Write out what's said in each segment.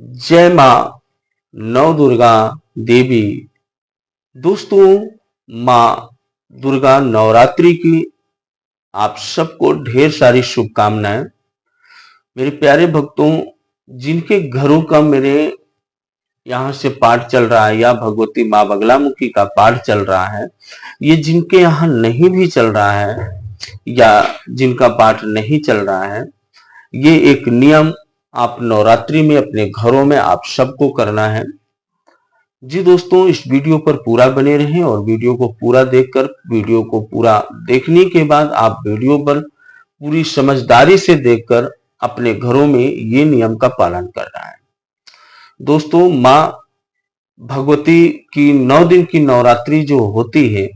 जय माँ नव दुर्गा देवी। दोस्तों, माँ दुर्गा नवरात्रि की आप सबको ढेर सारी शुभकामनाएं। मेरे प्यारे भक्तों, जिनके घरों का मेरे यहाँ से पाठ चल रहा है या भगवती माँ बगलामुखी का पाठ चल रहा है, ये जिनके यहाँ नहीं भी चल रहा है या जिनका पाठ नहीं चल रहा है, ये एक नियम आप नवरात्रि में अपने घरों में आप सबको करना है। जी दोस्तों, इस वीडियो पर पूरा बने रहें और वीडियो को पूरा देखकर, वीडियो को पूरा देखने के बाद आप वीडियो पर पूरी समझदारी से देखकर अपने घरों में ये नियम का पालन करना है। दोस्तों, माँ भगवती की 9 दिन की नवरात्रि जो होती है,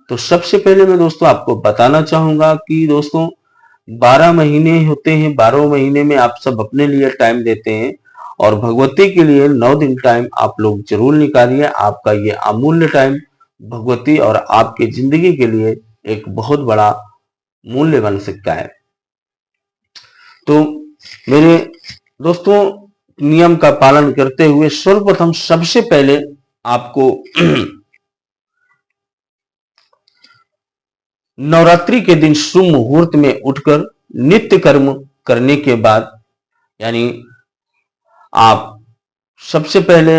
तो सबसे पहले मैं दोस्तों आपको बताना चाहूंगा कि दोस्तों 12 महीने होते हैं, 12 महीने में आप सब अपने लिए टाइम देते हैं और भगवती के लिए 9 दिन टाइम आप लोग जरूर निकालिए। आपका ये अमूल्य टाइम भगवती और आपकी जिंदगी के लिए एक बहुत बड़ा मूल्य बन सकता है। तो मेरे दोस्तों, नियम का पालन करते हुए सर्वप्रथम सबसे पहले आपको नवरात्रि के दिन शुभ मुहूर्त में उठकर नित्य कर्म करने के बाद, यानी आप सबसे पहले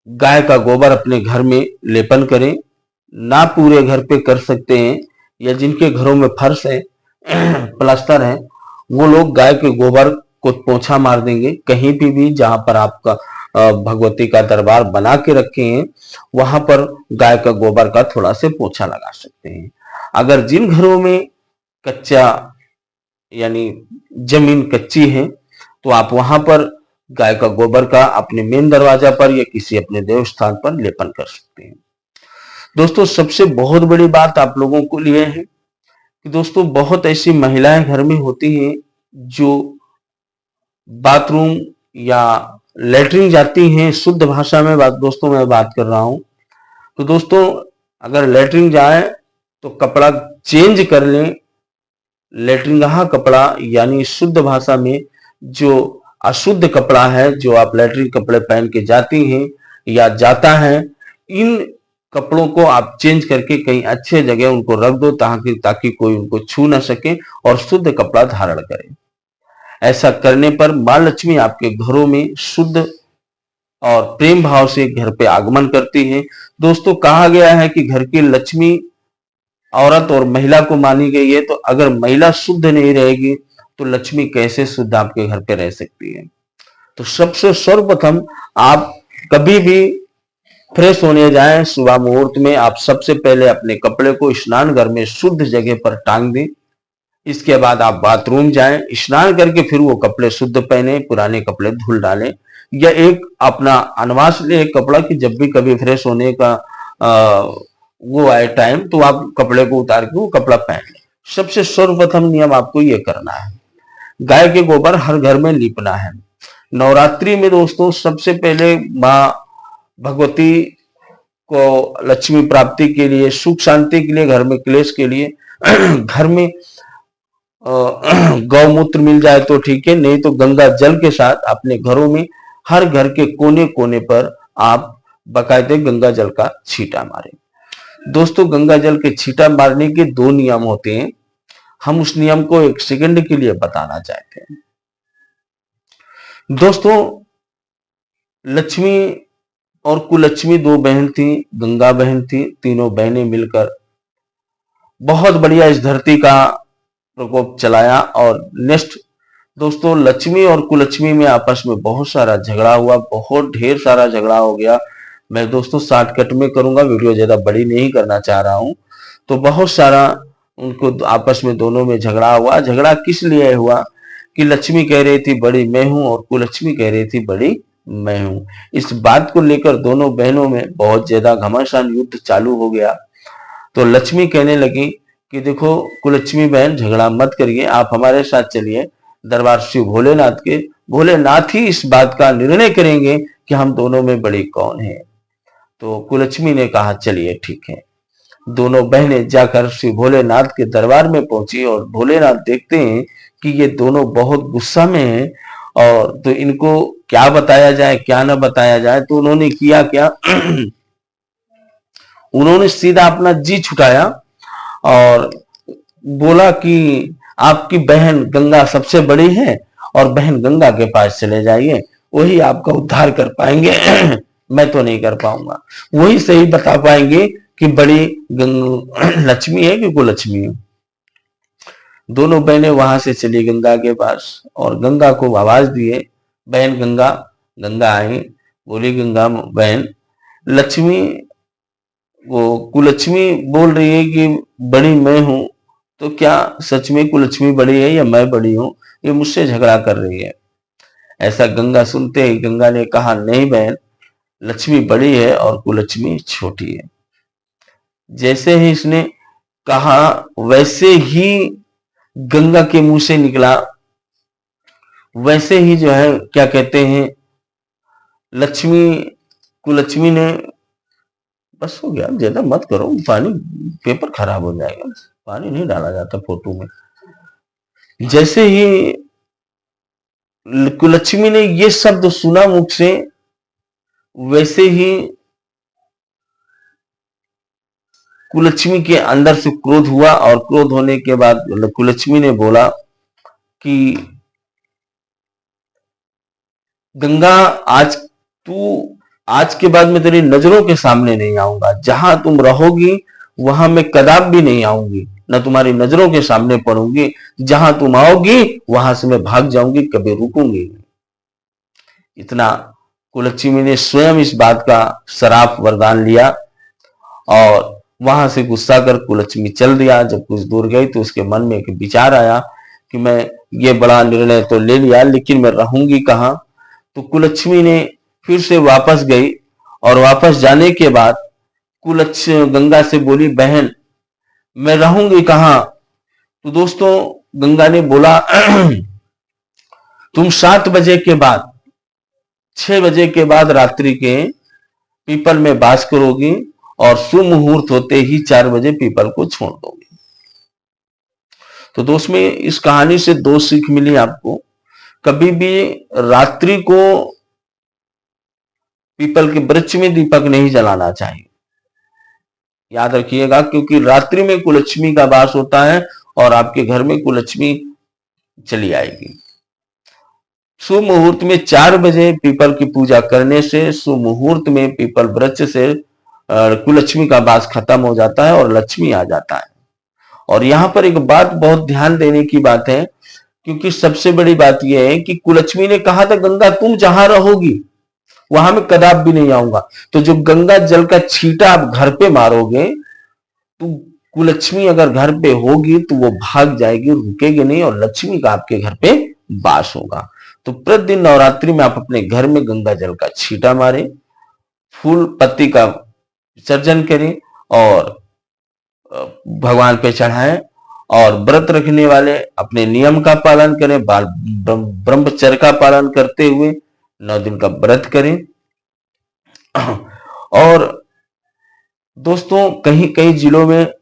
गाय का गोबर अपने घर में लेपन करें। ना पूरे घर पे कर सकते हैं या जिनके घरों में फर्श है प्लास्टर है, वो लोग गाय के गोबर को पोंछा मार देंगे। कहीं भी जहां पर आपका भगवती का दरबार बना के रखे हैं, वहां पर गाय का गोबर का थोड़ा से पोंछा लगा सकते हैं। अगर जिन घरों में कच्चा यानी जमीन कच्ची है, तो आप वहां पर गाय का गोबर का अपने मेन दरवाजा पर या किसी अपने देव स्थान पर लेपन कर सकते हैं। दोस्तों, सबसे बहुत बड़ी बात आप लोगों को लिए है कि दोस्तों बहुत ऐसी महिलाएं घर में होती हैं जो बाथरूम या लेटरिन जाती हैं। शुद्ध भाषा में दोस्तों मैं बात कर रहा हूं। तो दोस्तों, अगर लेटरिन जाए तो कपड़ा चेंज कर लें। लेटरिन का कपड़ा यानी शुद्ध भाषा में जो अशुद्ध कपड़ा है, जो आप लेटरिन कपड़े पहन के जाती हैं या जाता है, इन कपड़ों को आप चेंज करके कहीं अच्छे जगह उनको रख दो ताकि कोई उनको छू ना सके और शुद्ध कपड़ा धारण करे। ऐसा करने पर मां लक्ष्मी आपके घरों में शुद्ध और प्रेम भाव से घर पे आगमन करती है। दोस्तों, कहा गया है कि घर की लक्ष्मी औरत और महिला को मानी गई है, तो अगर महिला शुद्ध नहीं रहेगी तो लक्ष्मी कैसे शुद्ध आपके घर पे रह सकती है। तो सबसे सर्वप्रथम आप कभी भी फ्रेश होने जाएं, सुबह मुहूर्त में आप सबसे पहले अपने कपड़े को स्नान घर में शुद्ध जगह पर टांग दें। इसके बाद आप बाथरूम जाएं, स्नान करके फिर वो कपड़े शुद्ध पहने, पुराने कपड़े धुल डालें या एक अपना अनवास ले एक कपड़ा कि जब भी कभी फ्रेश होने का वो आए टाइम, तो आप कपड़े को उतार के वो कपड़ा पहन लें। सबसे सर्वप्रथम नियम आपको ये करना है। गाय के गोबर हर घर में लीपना है। नवरात्रि में दोस्तों सबसे पहले माँ भगवती को लक्ष्मी प्राप्ति के लिए, सुख शांति के लिए, घर में क्लेश के लिए घर में गौमूत्र मिल जाए तो ठीक है, नहीं तो गंगा जल के साथ अपने घरों में हर घर के कोने कोने पर आप बाकायदे गंगा जल का छींटा मारें। दोस्तों, गंगा जल के छींटा मारने के 2 नियम होते हैं। हम उस नियम को 1 सेकंड के लिए बताना चाहते हैं। दोस्तों, लक्ष्मी और कुलक्ष्मी 2 बहन थी, गंगा बहन थी। तीनों बहनें मिलकर बहुत बढ़िया इस धरती का प्रकोप चलाया। और नेक्स्ट दोस्तों, लक्ष्मी और कुलक्ष्मी में आपस में बहुत सारा झगड़ा हुआ, बहुत ढेर सारा झगड़ा हो गया। मैं दोस्तों शॉर्टकट में करूंगा, वीडियो ज्यादा बड़ी नहीं करना चाह रहा हूं। तो बहुत सारा उनको आपस में दोनों में झगड़ा हुआ। झगड़ा किस लिए हुआ कि लक्ष्मी कह रही थी बड़ी मैं हूं और कुलक्ष्मी कह रही थी बड़ी मैं हूं। इस बात को लेकर दोनों बहनों में बहुत ज्यादा घमासान युद्ध चालू हो गया। तो लक्ष्मी कहने लगी कि देखो कुलक्ष्मी बहन, झगड़ा मत करिए, आप हमारे साथ चलिए दरबार शिव भोलेनाथ के। भोलेनाथ ही इस बात का निर्णय करेंगे कि हम दोनों में बड़ी कौन है। तो कुलक्ष्मी ने कहा चलिए ठीक है। दोनों बहनें जाकर श्री भोलेनाथ के दरबार में पहुंची और भोलेनाथ देखते हैं कि ये दोनों बहुत गुस्सा में हैं और तो इनको क्या बताया जाए क्या ना बताया जाए, तो उन्होंने किया क्या उन्होंने सीधा अपना जी छुटाया और बोला कि आपकी बहन गंगा सबसे बड़ी है और बहन गंगा के पास चले जाइए, वही आपका उद्धार कर पाएंगे। मैं तो नहीं कर पाऊंगा, वही सही बता पाएंगे कि बड़ी लक्ष्मी है कि कुलक्ष्मी है। दोनों बहनें वहां से चली गंगा के पास और गंगा को आवाज दिए, बहन गंगा। गंगा आई, बोली गंगा बहन लक्ष्मी, वो कुलक्ष्मी बोल रही है कि बड़ी मैं हूं, तो क्या सच में कुलक्ष्मी बड़ी है या मैं बड़ी हूं? ये मुझसे झगड़ा कर रही है। ऐसा गंगा सुनते ही गंगा ने कहा, नहीं बहन, लक्ष्मी बड़ी है और कुलक्ष्मी छोटी है। जैसे ही इसने कहा वैसे ही गंगा के मुंह से निकला, वैसे ही जो है क्या कहते हैं लक्ष्मी कुलक्ष्मी ने, बस हो गया, ज्यादा मत करो, पानी पेपर खराब हो जाएगा, पानी नहीं डाला जाता फोटो में। जैसे ही कुलक्ष्मी ने ये शब्द सुना मुख से, वैसे ही कुलक्ष्मी के अंदर से क्रोध हुआ और क्रोध होने के बाद कुलक्ष्मी ने बोला कि गंगा आज के बाद मैं तेरी नजरों के सामने नहीं आऊंगा, जहां तुम रहोगी वहां मैं कदाप भी नहीं आऊंगी, न तुम्हारी नजरों के सामने पड़ूंगी, जहां तुम आओगी वहां से मैं भाग जाऊंगी, कभी रुकूंगी नहीं। इतना कुलक्ष्मी ने स्वयं इस बात का श्राप वरदान लिया और वहां से गुस्सा कर कुलक्ष्मी चल दिया। जब कुछ दूर गई तो उसके मन में एक विचार आया कि मैं ये बड़ा निर्णय तो ले लिया, लेकिन मैं रहूंगी कहाँ? तो कुलक्ष्मी ने फिर से वापस गई और वापस जाने के बाद कुलक्ष्मी गंगा से बोली, बहन मैं रहूंगी कहाँ? तो दोस्तों गंगा ने बोला तुम 7 बजे के बाद 6 बजे के बाद रात्रि के पीपल में वास करोगी और सुमुहूर्त होते ही 4 बजे पीपल को छोड़ दोगे। तो दोस्त में इस कहानी से 2 सीख मिली आपको, कभी भी रात्रि को पीपल के वृक्ष में दीपक नहीं जलाना चाहिए, याद रखिएगा, क्योंकि रात्रि में कुलक्ष्मी का वास होता है और आपके घर में कुलक्ष्मी चली आएगी। शुभ मुहूर्त में 4 बजे पीपल की पूजा करने से शुभ मुहूर्त में पीपल वृक्ष से कुलक्ष्मी का वास खत्म हो जाता है और लक्ष्मी आ जाता है। और यहां पर एक बात बहुत ध्यान देने की बात है, क्योंकि सबसे बड़ी बात यह है कि कुलक्ष्मी ने कहा था गंगा तुम जहां रहोगी वहां मैं कदाप भी नहीं आऊंगा। तो जो गंगा जल का छींटा आप घर पे मारोगे तो कुलक्ष्मी अगर घर पे होगी तो वो भाग जाएगी, रुकेगी नहीं और लक्ष्मी का आपके घर पे वास होगा। तो प्रतिदिन नवरात्रि में आप अपने घर में गंगा जल का छींटा मारें, फूल पत्ती का विसर्जन करें और भगवान पे चढ़ाएं। और व्रत रखने वाले अपने नियम का पालन करें, ब्रह्मचर्य का पालन करते हुए 9 दिन का व्रत करें। और दोस्तों कहीं कहीं जिलों में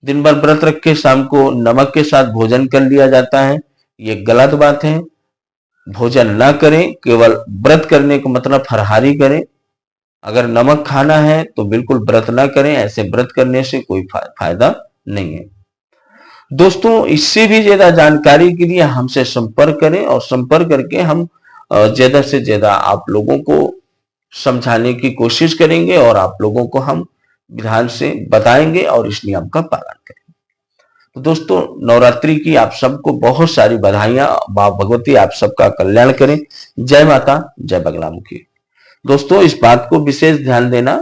दिन भर व्रत रख के शाम को नमक के साथ भोजन कर लिया जाता है, ये गलत बात है। भोजन ना करें, केवल व्रत करने का मतलब फरहारी करें। अगर नमक खाना है तो बिल्कुल व्रत ना करें, ऐसे व्रत करने से कोई फायदा नहीं है। दोस्तों इससे भी ज्यादा जानकारी के लिए हमसे संपर्क करें और संपर्क करके हम ज्यादा से ज्यादा आप लोगों को समझाने की कोशिश करेंगे और आप लोगों को हम विधान से बताएंगे और इस नियम का पालन करेंगे। तो दोस्तों नवरात्रि की आप सबको बहुत सारी बधाइयां, मां भगवती आप सबका कल्याण करें। जय माता, जय बगलामुखी। दोस्तों इस बात को विशेष ध्यान देना,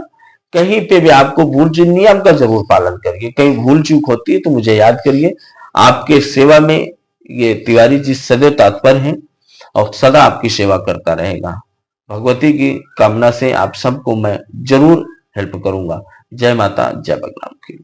कहीं पे भी आपको भूल चूक, नियम का जरूर पालन करिए, कहीं भूल चूक होती है तो मुझे याद करिए। आपके सेवा में ये तिवारी जी सदैव तत्पर हैं और सदा आपकी सेवा करता रहेगा। भगवती की कामना से आप सबको मैं जरूर हेल्प करूंगा। जय माता, जय बगलामुखी।